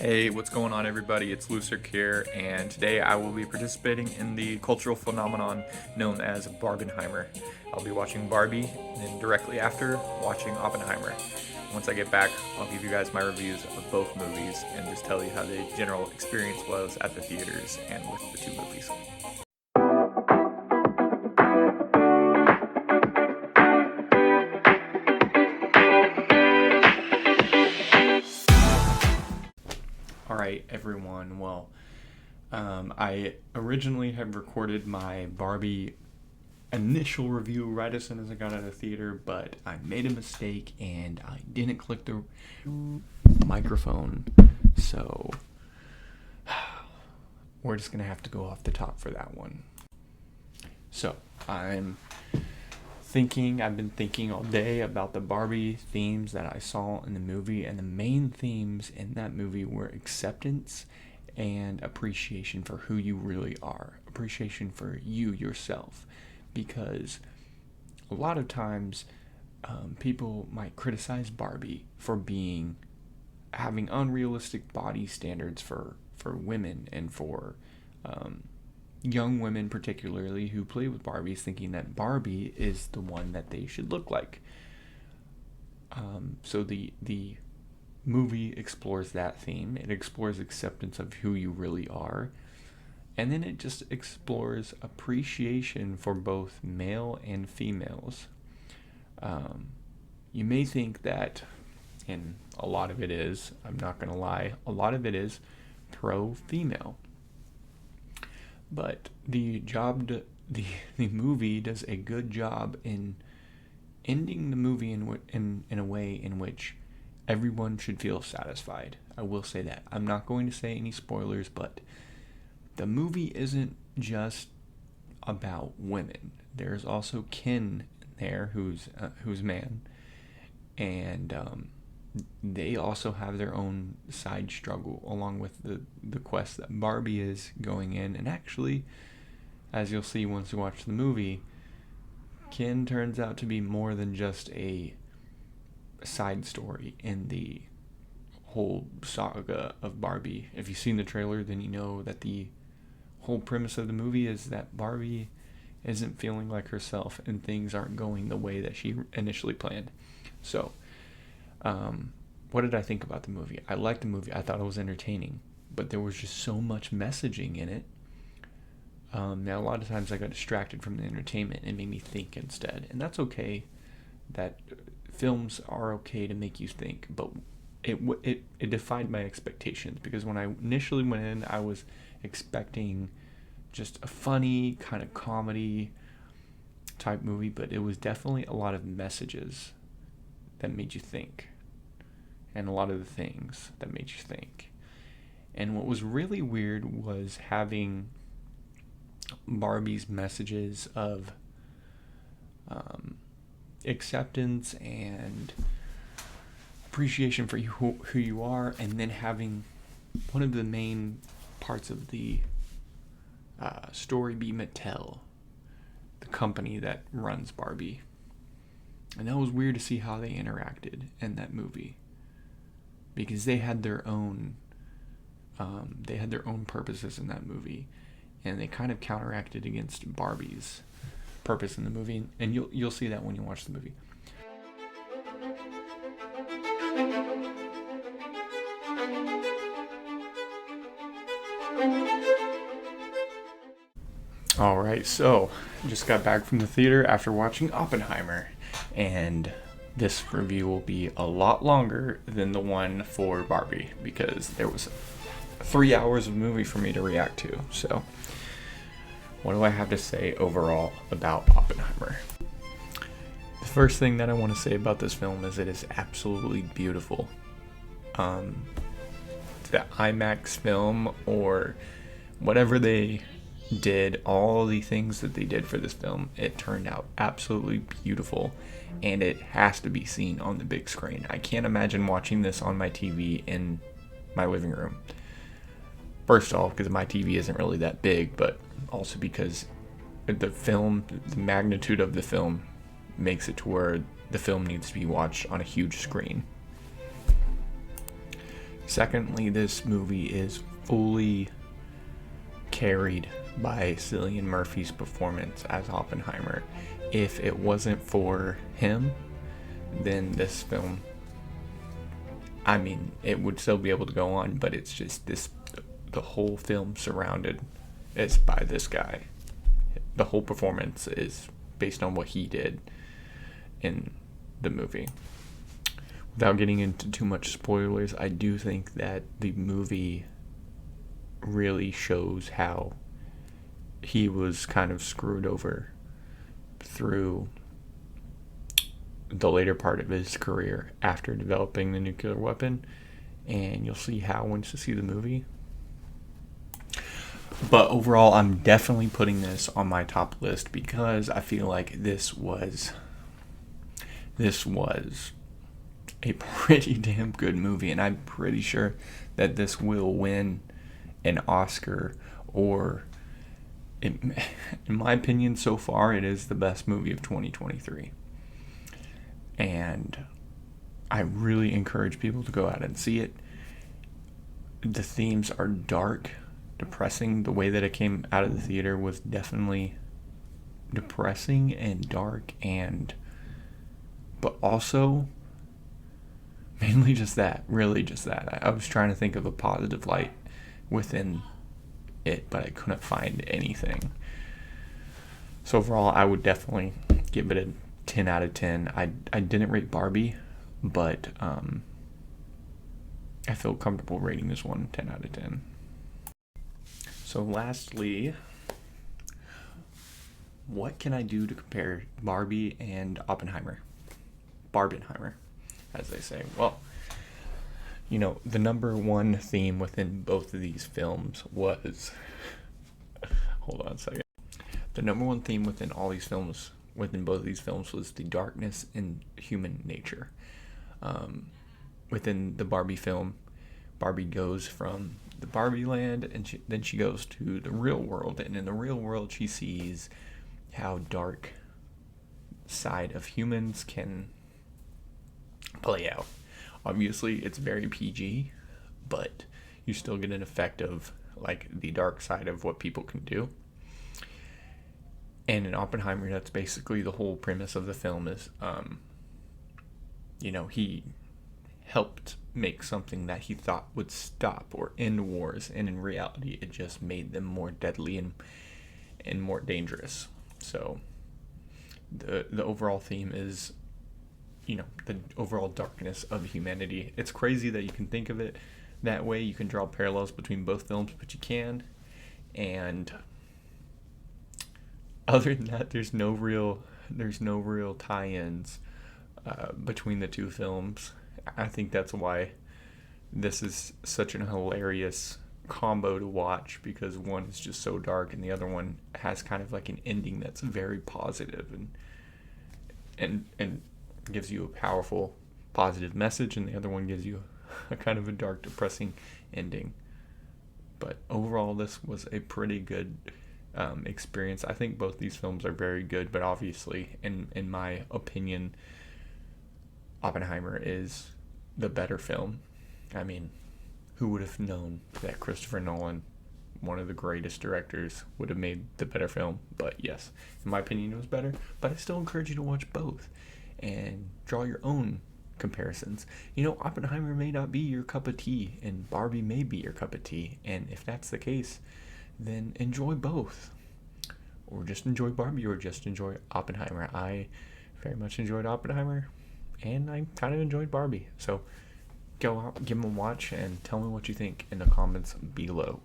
Hey, what's going on, everybody? It's Lucerk here, and today I will be participating in the cultural phenomenon known as Barbenheimer. I'll be watching Barbie, and then directly after, watching Oppenheimer. Once I get back, I'll give you guys my reviews of both movies and just tell you how the general experience was at the theaters and with the two movies. Alright, everyone. I originally had recorded my Barbie initial review right as soon as I got out of the theater, but I made a mistake and I didn't click the microphone, so we're just gonna have to go off the top for that one. So I've been thinking all day about the Barbie themes that I saw in the movie, and the main themes in that movie were acceptance and appreciation for who you really are, appreciation for you yourself, because a lot of times people might criticize Barbie for having unrealistic body standards for women and for young women particularly who play with Barbies, thinking that Barbie is the one that they should look like. So the movie explores that theme. It explores acceptance of who you really are, and then it just explores appreciation for both male and females. You may think that, and a lot of it is, I'm not going to lie, a lot of it is pro-female. But the movie does a good job in ending the movie in a way in which everyone should feel satisfied. I will say that. I'm not going to say any spoilers, but the movie isn't just about women. There's also Ken there, who's man, and they also have their own side struggle along with the quest that Barbie is going in. And actually, as you'll see once you watch the movie, Ken turns out to be more than just a side story in the whole saga of Barbie. If you've seen the trailer, then you know that the whole premise of the movie is that Barbie isn't feeling like herself and things aren't going the way that she initially planned. So, what did I think about the movie? I liked the movie. I thought it was entertaining, but there was just so much messaging in it. Now, a lot of times I got distracted from the entertainment and made me think instead, and that's okay. That films are okay to make you think, but it defied my expectations, because when I initially went in, I was expecting just a funny kind of comedy type movie, but it was definitely a lot of messages that made you think, and a lot of the things that made you think. And what was really weird was having Barbie's messages of acceptance and appreciation for who you are, and then having one of the main parts of the story be Mattel, the company that runs Barbie. And that was weird to see how they interacted in that movie, because they had their own purposes in that movie, and they kind of counteracted against Barbie's purpose in the movie, and you'll see that when you watch the movie. Alright, so just got back from the theater after watching Oppenheimer, and this review will be a lot longer than the one for Barbie, because there was 3 hours of movie for me to react to. So what do I have to say overall about Oppenheimer? The first thing that I want to say about this film is it is absolutely beautiful. The IMAX film, or whatever they did, all the things that they did for this film, it turned out absolutely beautiful, and it has to be seen on the big screen. I can't imagine watching this on my TV in my living room. First off, because my TV isn't really that big, but also because the magnitude of the film makes it to where the film needs to be watched on a huge screen. Secondly, this movie is fully carried by Cillian Murphy's performance as Oppenheimer. If it wasn't for him, then this film, I mean, it would still be able to go on, but it's just the whole film surrounded is by this guy. The whole performance is based on what he did in the movie. Without getting into too much spoilers, I do think that the movie really shows how he was kind of screwed over through the later part of his career after developing the nuclear weapon, and you'll see how once you see the movie. But overall, I'm definitely putting this on my top list because I feel like this was a pretty damn good movie, and I'm pretty sure that this will win an Oscar, or in my opinion, so far it is the best movie of 2023. And I really encourage people to go out and see it. The themes are dark, depressing. The way that it came out of the theater was definitely depressing and dark, but also mainly just that, really just that. I was trying to think of a positive light within it, but I couldn't find anything. So overall, I would definitely give it a 10 out of 10. I didn't rate Barbie, but I feel comfortable rating this one 10 out of 10. So lastly, what can I do to compare Barbie and Oppenheimer? Barbenheimer, as they say. Well, the number one theme within both of these films was... Hold on a second. The number one theme within both of these films was the darkness in human nature. Within the Barbie film, Barbie goes from the Barbie land, and then she goes to the real world, and in the real world she sees how dark side of humans can play out. Obviously, it's very PG, but you still get an effect of like the dark side of what people can do. And in Oppenheimer, that's basically the whole premise of the film is, he helped make something that he thought would stop or end wars, and in reality, it just made them more deadly and more dangerous. So the overall theme is, the overall darkness of humanity. It's crazy that you can think of it that way. You can draw parallels between both films, but you can. And other than that, there's no real tie-ins between the two films. I think that's why this is such an hilarious combo to watch, because one is just so dark and the other one has kind of like an ending that's very positive and gives you a powerful positive message, and the other one gives you a kind of a dark, depressing ending. But overall, this was a pretty good experience. I think both these films are very good, but obviously, in my opinion, Oppenheimer is the better film. I mean, who would have known that Christopher Nolan, one of the greatest directors, would have made the better film? But yes, in my opinion, it was better. But I still encourage you to watch both and draw your own comparisons. Oppenheimer may not be your cup of tea, and Barbie may be your cup of tea. And if that's the case, then enjoy both. Or just enjoy Barbie, or just enjoy Oppenheimer. I very much enjoyed Oppenheimer, and I kind of enjoyed Barbie. So go out, give them a watch, and tell me what you think in the comments below.